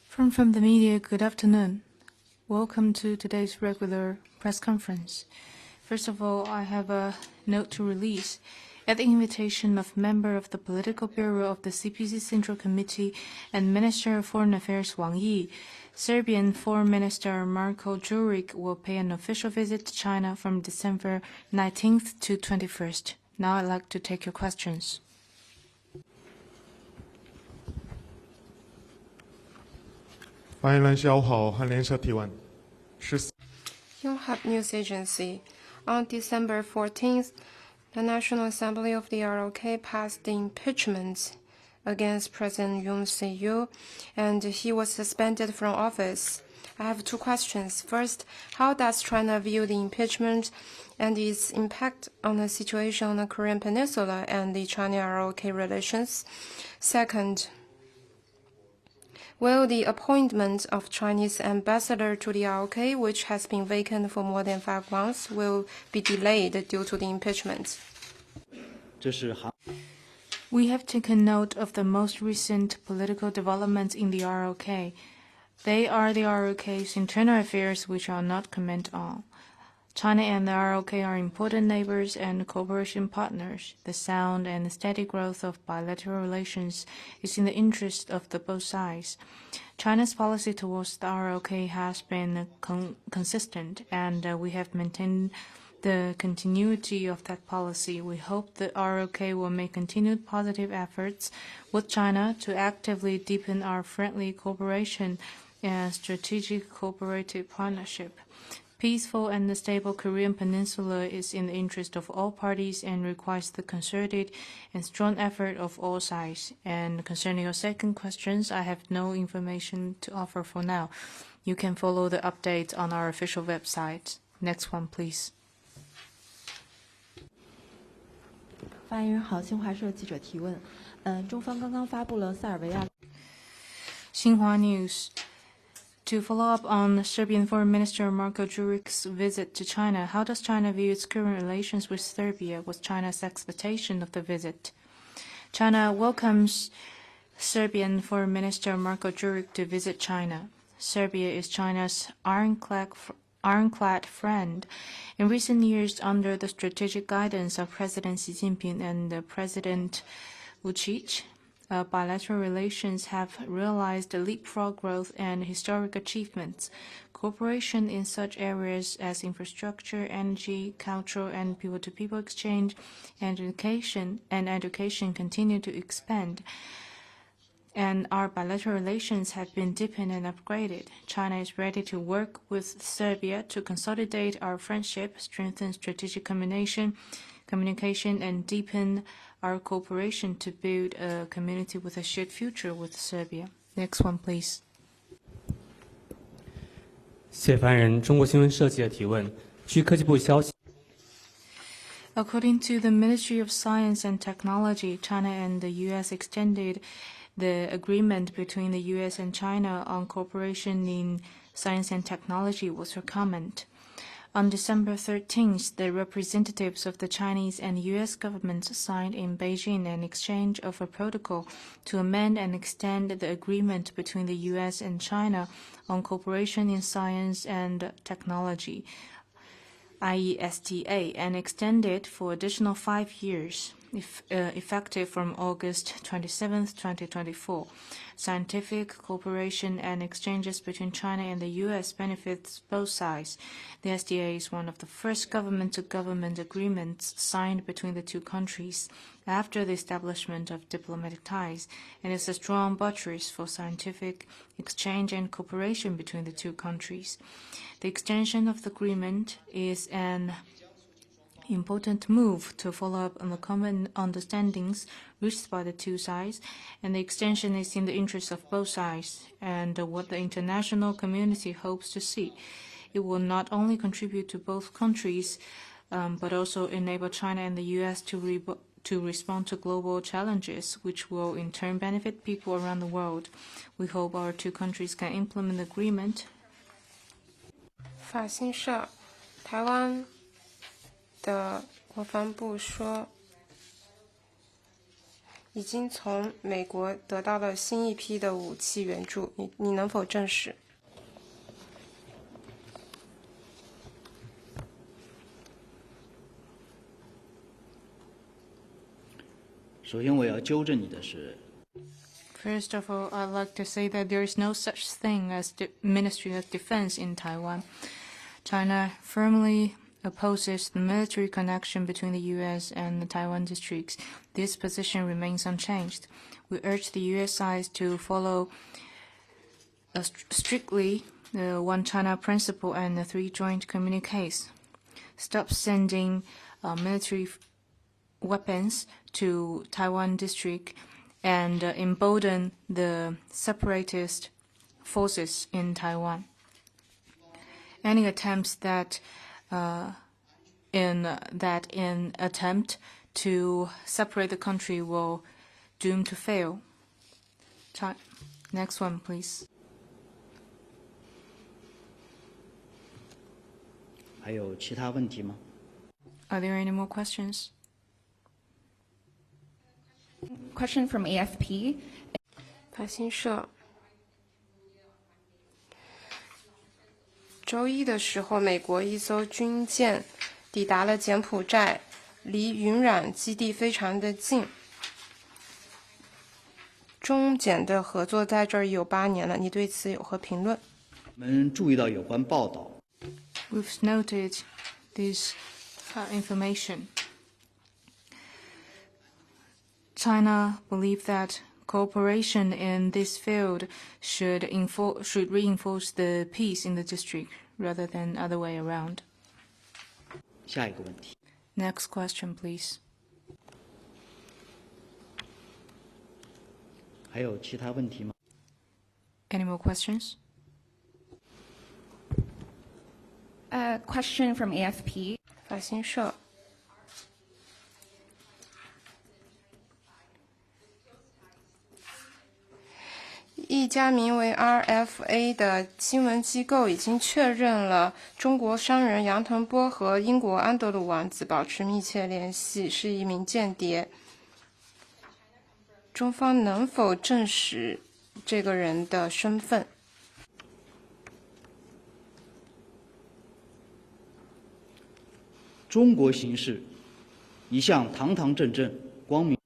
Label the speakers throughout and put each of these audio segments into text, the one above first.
Speaker 1: From the media, good afternoon. Welcome to today's regular press conference. First of all, I have a note to release. At the invitation of member of the Political Bureau of the CPC Central Committee and Minister of Foreign Affairs Wang Yi, Serbian Foreign Minister Marko Đurić will pay an official visit to China from December 19th to 21st. Now I'd like to take your questions.
Speaker 2: Yonhap News Agency. On December 14th, the National Assembly of the ROK passed the impeachment against President Yoon Se-yeol, and he was suspended from office. I have two questions. First, how does China view the impeachment and its impact on the situation on the Korean Peninsula and the China-ROK relations? Second, will the appointment of Chinese ambassador to the ROK, which has been vacant for more than 5 months, will be delayed due to the impeachment?
Speaker 1: We have taken note of the most recent political developments in the ROK. They are the ROK's internal affairs which I'll not comment on. China and the ROK are important neighbors and cooperation partners. The sound and steady growth of bilateral relations is in the interest of both sides. China's policy towards the ROK has been consistent, and we have maintained the continuity of that policy. We hope the ROK will make continued positive efforts with China to actively deepen our friendly cooperation and strategic cooperative partnership. Peaceful and stable Korean Peninsula is in the interest of all parties and requires the concerted and strong effort of all sides. And concerning your second questions, I have no information to offer for now. You can follow the updates on our official website. Next one, please.
Speaker 3: 发言人好，新华社记者提问。中方刚刚发布了塞尔维亚。
Speaker 1: Xinhua News. To follow up on Serbian Foreign Minister Marko Đurić's visit to China, how does China view its current relations with Serbia? What's China's expectation of the visit? China welcomes Serbian Foreign Minister Marko Đurić to visit China. Serbia is China's ironclad friend. In recent years, under the strategic guidance of President Xi Jinping and President Vučić, bilateral relations have realized leapfrog growth and historic achievements. Cooperation in such areas as infrastructure, energy, cultural and people-to-people exchange, and education continue to expand. And our bilateral relations have been deepened and upgraded. China is ready to work with Serbia to consolidate our friendship, strengthen strategic communication, and deepen our cooperation to build a community with a shared future with Serbia. Next one, please.
Speaker 4: 谢谢发言人，中国新闻社记者提问。据科技部消息
Speaker 1: According to the Ministry of Science and Technology, China and the U.S. extended the agreement between the U.S. and China on cooperation in science and technology was her comment. On December 13th, the representatives of the Chinese and U.S. governments signed in Beijing an exchange of a protocol to amend and extend the agreement between the U.S. and China on cooperation in science and technology, IESTA, and extend it for additional 5 years, effective from August 27, 2024. Scientific cooperation and exchanges between China and the U.S. benefits both sides. The SDA is one of the first government-to-government agreements signed between the two countries after the establishment of diplomatic ties, and is a strong buttress for scientific exchange and cooperation between the two countries. The extension of the agreement is an important move to follow up on the common understandings reached by the two sides, and the extension is in the interest of both sides and what the international community hopes to see. It will not only contribute to both countries, but also enable China and the U.S. to respond to global challenges, which will in turn benefit people around the world. We hope our two countries can implement the agreement.
Speaker 2: 法新社，台湾的国防部说，已经从美国得到了新一批的武器援助，你能否证实？
Speaker 5: 首先，我要纠正你的是，
Speaker 1: First of all, I'd like to say that there is no such thing as the Ministry of Defense in Taiwan. China firmly opposes the military connection between the U.S. and the Taiwan districts. This position remains unchanged. We urge the U.S. side to follow strictly the One China principle and the three joint communiques. Stop sending military weapons to Taiwan district and embolden the separatist forces in Taiwan. Any attempts that in attempt to separate the country will doom to fail. Next one, please.
Speaker 5: 还有其他问题吗？
Speaker 1: Are there any more questions?
Speaker 6: Question from AFP.
Speaker 2: 法新社周一的时候，美国一艘军舰抵达了柬埔寨，离云壤基地非常的近。中柬的合作在这儿有8年了，你对此有何评论？
Speaker 5: 我们注意到有关报道。
Speaker 1: We've noted this information. China believes that cooperation in this field should reinforce the peace in the district rather than other way around.
Speaker 5: 下一个问题。
Speaker 1: Next question, please.
Speaker 5: 还有其他问题吗？
Speaker 1: Any more questions?
Speaker 6: Question from AFP.
Speaker 2: 法新社一家名为 RFA 的新闻机构已经确认了中国商人杨腾波和英国安德鲁王子保持密切联系，是一名间谍。中方能否证实这个人的身份？
Speaker 5: 中国行事一向堂堂正正、光明。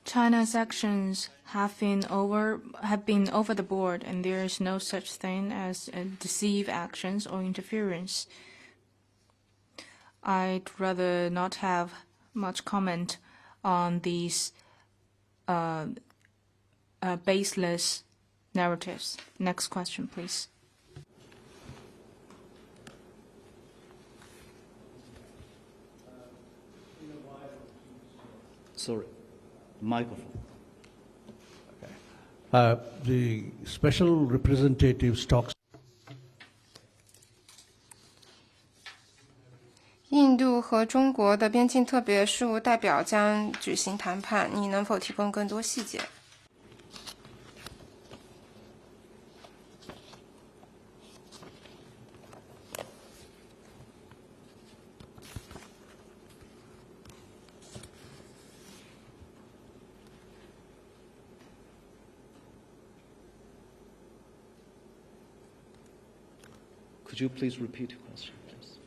Speaker 1: China's actions have been over the board, and there is no such thing as deceive actions or interference. I'd rather not have much comment on these baseless narratives. Next question, please.
Speaker 5: Sorry, microphone.
Speaker 7: The special representatives talks.
Speaker 2: 印度和中国的边境特别事务代表将举行谈判，你能否提供更多细节？
Speaker 5: Could you please repeat your question, please?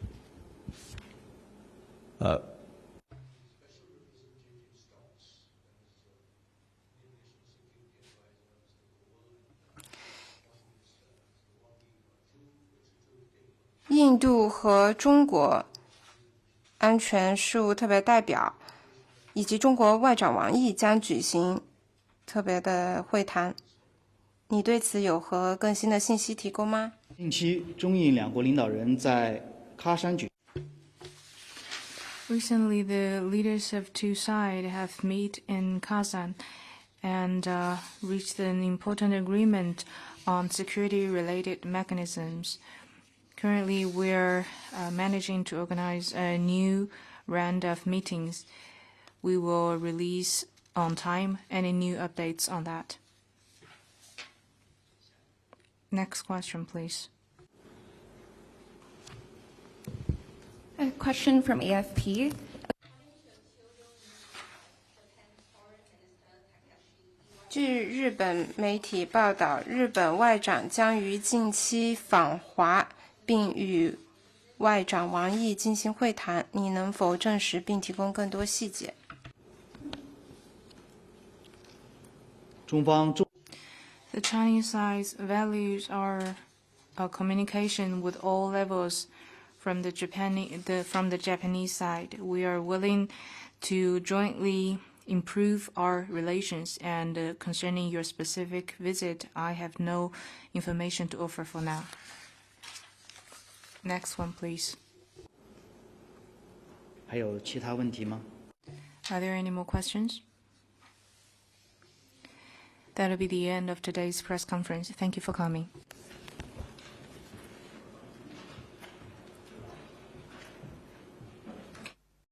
Speaker 2: 印度和中国安全事务特别代表以及中国外长王毅将举行特别的会谈，你对此有何更新的信息提供吗？
Speaker 5: 近期，中印两国领导人在喀山举。
Speaker 1: Recently, the leaders of two sides have met in Kazan and reached an important agreement on security-related mechanisms. Currently, we're managing to organize a new round of meetings. We will release on time any new updates on that. Next question, please.
Speaker 6: A question from AFP.
Speaker 2: 据日本媒体报道，日本外长将于近期访华，并与外长王毅进行会谈。你能否证实并提供更多细节？
Speaker 5: 中方重
Speaker 1: The Chinese side values our communication with all levels from the Japanese side. We are willing to jointly improve our relations, and concerning your specific visit, I have no information to offer for now. Next one, please.
Speaker 5: 还有其他问题吗？
Speaker 1: Are there any more questions? That'll be the end of today's press conference. Thank you for coming.